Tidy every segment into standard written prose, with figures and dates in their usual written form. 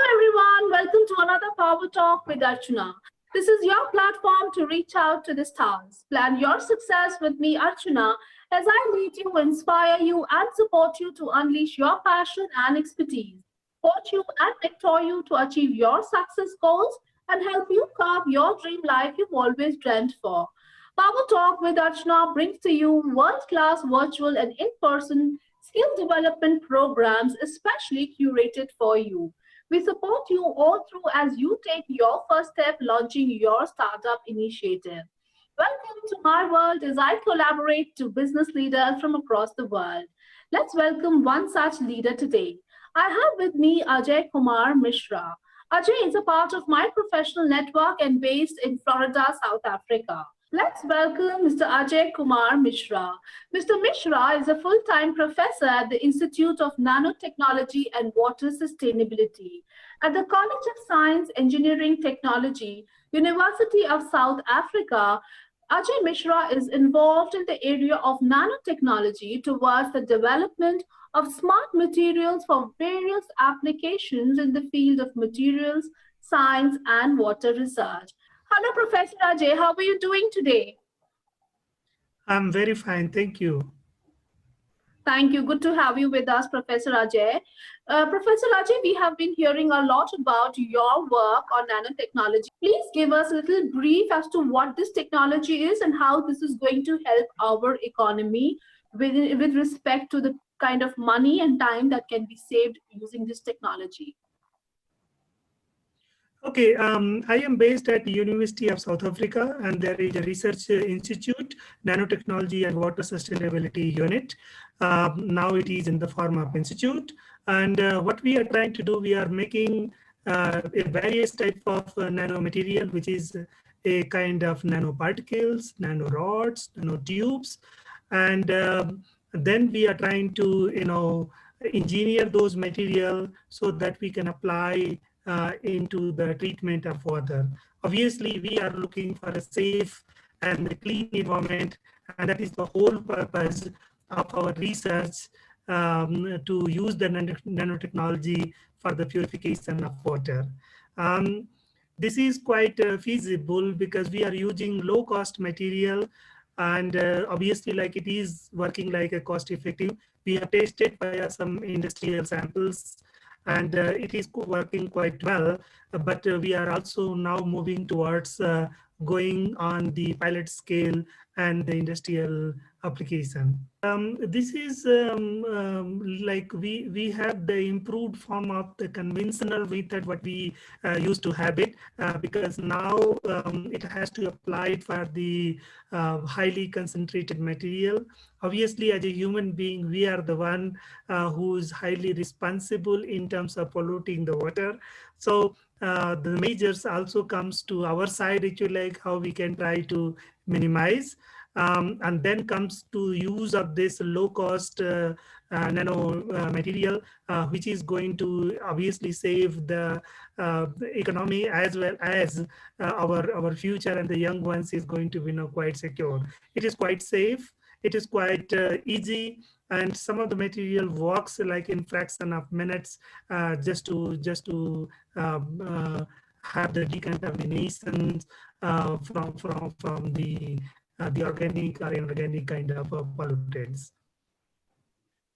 Everyone, welcome to another Power Talk with Archana. This is your platform to reach out to the stars. Plan your success with me, Archana, as I lead you, inspire you, and support you to unleash your passion and expertise, coach you and mentor you to achieve your success goals, and help you carve your dream life you've always dreamt for. Power Talk with Archana brings to you world class virtual and in person skill development programs, especially curated for you. We support you all through as you take your first step launching your startup initiative. Welcome to my world as I collaborate to business leaders from across the world. Let's welcome one such leader today. I have with me Ajay Kumar Mishra. Ajay is a part of my professional network and based in Florida, South Africa. Let's welcome Mr. Ajay Kumar Mishra. Mr. Mishra is a full time professor at the Institute of Nanotechnology and Water Sustainability at the College of Science, Engineering Technology, University of South Africa. Ajay Mishra is involved in the area of nanotechnology towards the development of smart materials for various applications in the field of materials, science, and water research. Hello, Professor Ajay. How are you doing today? I'm very fine, thank you. Thank you. Good to have you with us, Professor Ajay. Professor Ajay, we have been hearing a lot about your work on nanotechnology. Please give us a little brief as to what this technology is and how this is going to help our economy with respect to the kind of money and time that can be saved using this technology. Okay, I am based at the University of South Africa, and there is a research institute, nanotechnology and water sustainability unit. Now it is in the form of institute, and what we are trying to do, we are making a various type of nanomaterial, which is a kind of nanoparticles, nanorods, nanotubes, and then we are trying to, engineer those material so that we can apply into the treatment of water. Obviously, we are looking for a safe and a clean environment, and that is the whole purpose of our research to use the nanotechnology for the purification of water. Um, this is quite feasible because we are using low cost material, and obviously like it is working like a cost effective. We have tested via some industrial samples, and it is working quite well, but we are also now moving towards going on the pilot scale and the industrial application. This is like we have the improved form of the conventional method what we used to have it, because now it has to apply it for the highly concentrated material. Obviously, as a human being, we are the one who is highly responsible in terms of polluting the water. So the measures also comes to our side, actually, like how we can try to minimize. And then comes to use of this low cost nano material, which is going to obviously save the economy as well as our future, and the young ones is going to be quite secure. It is quite safe, it is quite easy, and some of the material works like in fraction of minutes, just to have the decontamination from the organic or inorganic kind of pollutants.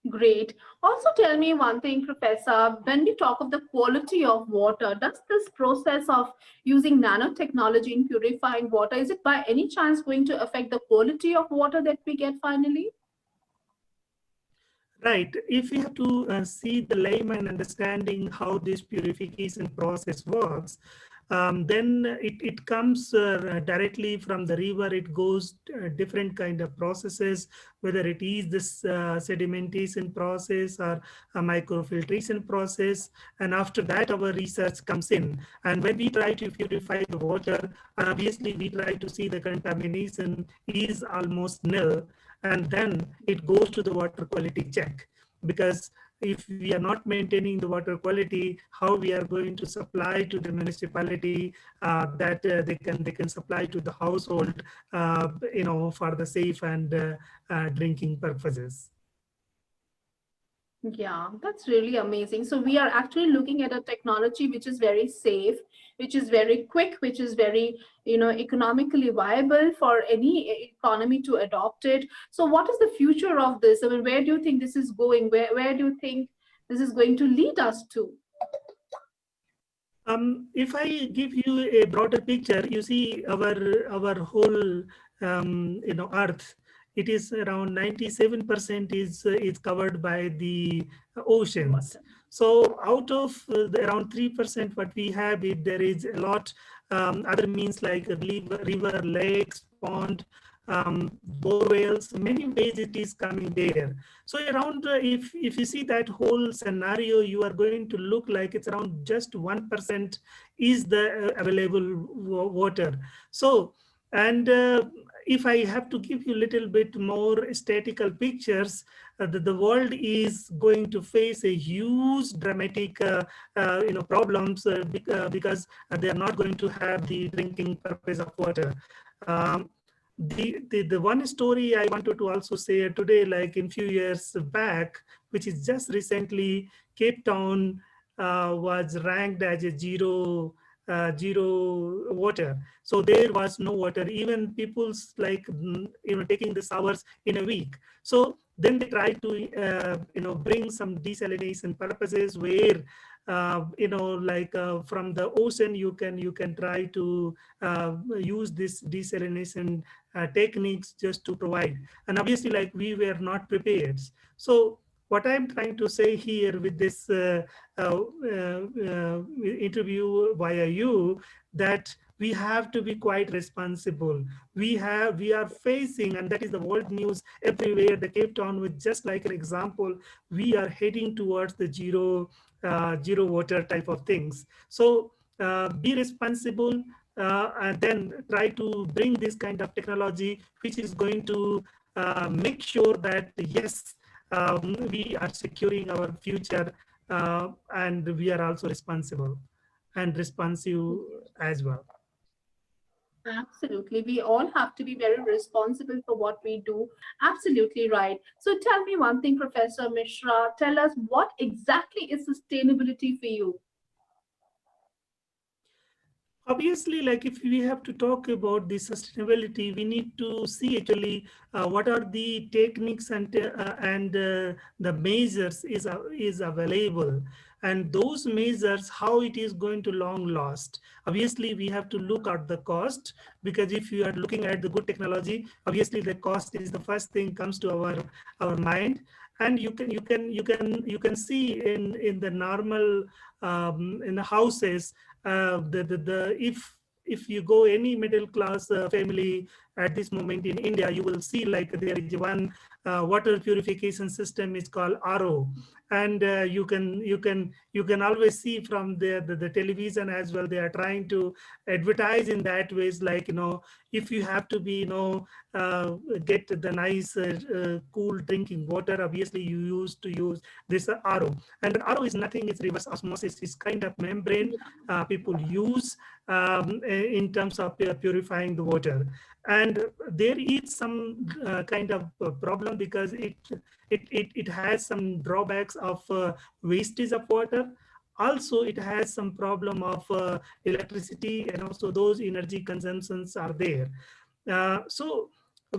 Great. Also, tell me one thing, Professor. When we talk of the quality of water, does this process of using nanotechnology in purifying water, is it by any chance going to affect the quality of water that we get finally? Right. If we have to see the layman understanding how this purification process works, then it comes directly from the river. It goes different kind of processes, whether it is this sedimentation process or a microfiltration process. And after that, our research comes in. And when we try to purify the water, obviously we try to see the contamination is almost nil, and then it goes to the water quality check. Because if we are not maintaining the water quality, how we are going to supply to the municipality that they can supply to the household, for the safe and drinking purposes. Yeah, that's really amazing. So we are actually looking at a technology which is very safe, which is very quick, which is very, economically viable for any economy to adopt it. So what is the future of this? I mean, where do you think this is going? Where do you think this is going to lead us to? If I give you a broader picture, you see our whole Earth. It is around 97% is covered by the oceans. Water. So out of the around 3% what we have, there is a lot other means like river, lakes, pond, bore whales. Many ways it is coming there. So around if you see that whole scenario, you are going to look like it's around just 1% is the available water. So and if I have to give you a little bit more statistical pictures, the world is going to face a huge dramatic problems because they are not going to have the drinking purpose of water. Um, the one story I wanted to also say today, like in few years back, which is just recently, Cape Town was ranked as a zero water. So there was no water. Even people's like taking the showers in a week. So then they tried to bring some desalination purposes where from the ocean you can try to use this desalination techniques just to provide. And obviously, like we were not prepared. So what I'm trying to say here with this interview via you, that we have to be quite responsible. We are facing, and that is the world news everywhere, the Cape Town, with just like an example, we are heading towards the zero water type of things. So be responsible, and then try to bring this kind of technology which is going to make sure that yes, we are securing our future, and we are also responsible and responsive as well. Absolutely. We all have to be very responsible for what we do. Absolutely right. So tell me one thing, Professor Mishra. Tell us what exactly is sustainability for you? Obviously, like if we have to talk about the sustainability, we need to see actually what are the techniques and the measures is available, and those measures how it is going to long last. Obviously, we have to look at the cost, because if you are looking at the good technology, obviously the cost is the first thing comes to our mind. And you can see in the normal in the houses, if you go any middle class family at this moment in India, you will see like there is one water purification system is called RO, and you can always see from the television as well. They are trying to advertise in that ways, like if you have to be get the nice cool drinking water, obviously you used to use this RO. And an RO is nothing, it's reverse osmosis. It's kind of membrane people use in terms of purifying the water. And there is some kind of problem, because it has some drawbacks of wastage of water. Also, it has some problem of electricity, and also those energy consumptions are there. So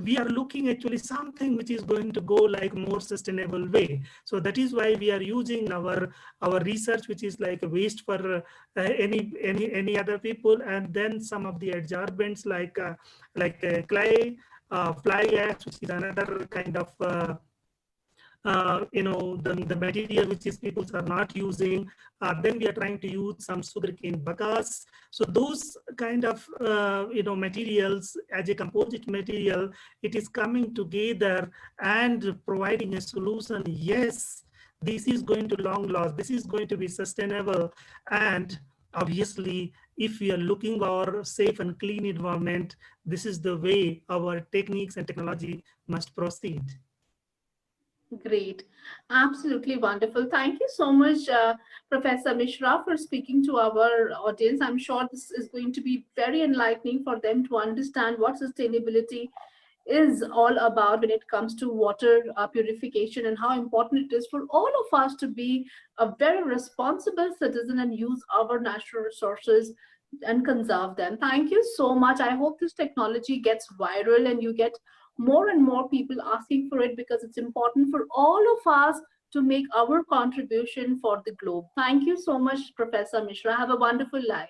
we are looking actually something which is going to go like more sustainable way. So that is why we are using our research, which is like a waste for any other people, and then some of the adsorbents like clay, fly ash, which is another kind of the material which is people are not using. Then we are trying to use some sugarcane bagasse. So those kind of materials as a composite material, it is coming together and providing a solution. Yes, this is going to long last. This is going to be sustainable. And obviously, if we are looking for safe and clean environment, this is the way our techniques and technology must proceed. Great. Absolutely wonderful. Thank you so much, Professor Mishra, for speaking to our audience. I'm sure this is going to be very enlightening for them to understand what sustainability is all about when it comes to water purification and how important it is for all of us to be a very responsible citizen and use our natural resources and conserve them. Thank you so much. I hope this technology gets viral and you get more and more people asking for it, because it's important for all of us to make our contribution for the globe. Thank you so much, Professor Mishra. Have a wonderful life.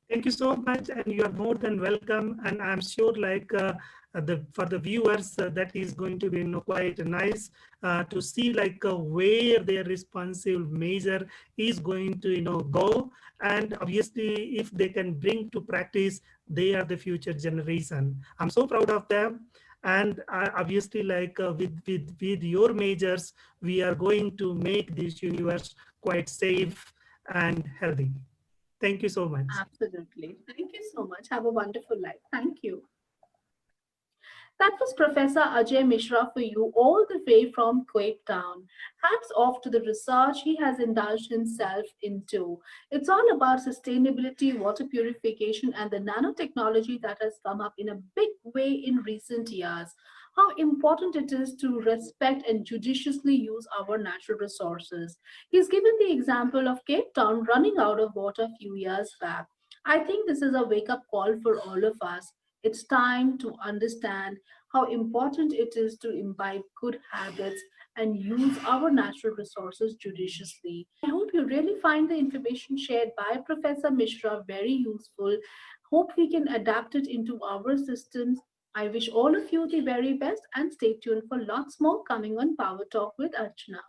Thank you so much, and you are more than welcome. And I'm sure, like for the viewers, that is going to be quite nice to see like where their responsive measure is going to go. And obviously, if they can bring to practice, they are the future generation. I'm so proud of them. And obviously, like with your measures, we are going to make this universe quite safe and healthy. Thank you so much. Absolutely. Thank you so much. Have a wonderful life. Thank you. That was Professor Ajay Mishra for you, all the way from Cape Town. Hats off to the research he has indulged himself into. It's all about sustainability, water purification, and the nanotechnology that has come up in a big way in recent years. How important it is to respect and judiciously use our natural resources. He's given the example of Cape Town running out of water a few years back. I think this is a wake up call for all of us. It's time to understand how important it is to imbibe good habits and use our natural resources judiciously. I hope you really find the information shared by Professor Mishra very useful. Hope we can adapt it into our systems. I wish all of you the very best and stay tuned for lots more coming on Power Talk with Archana.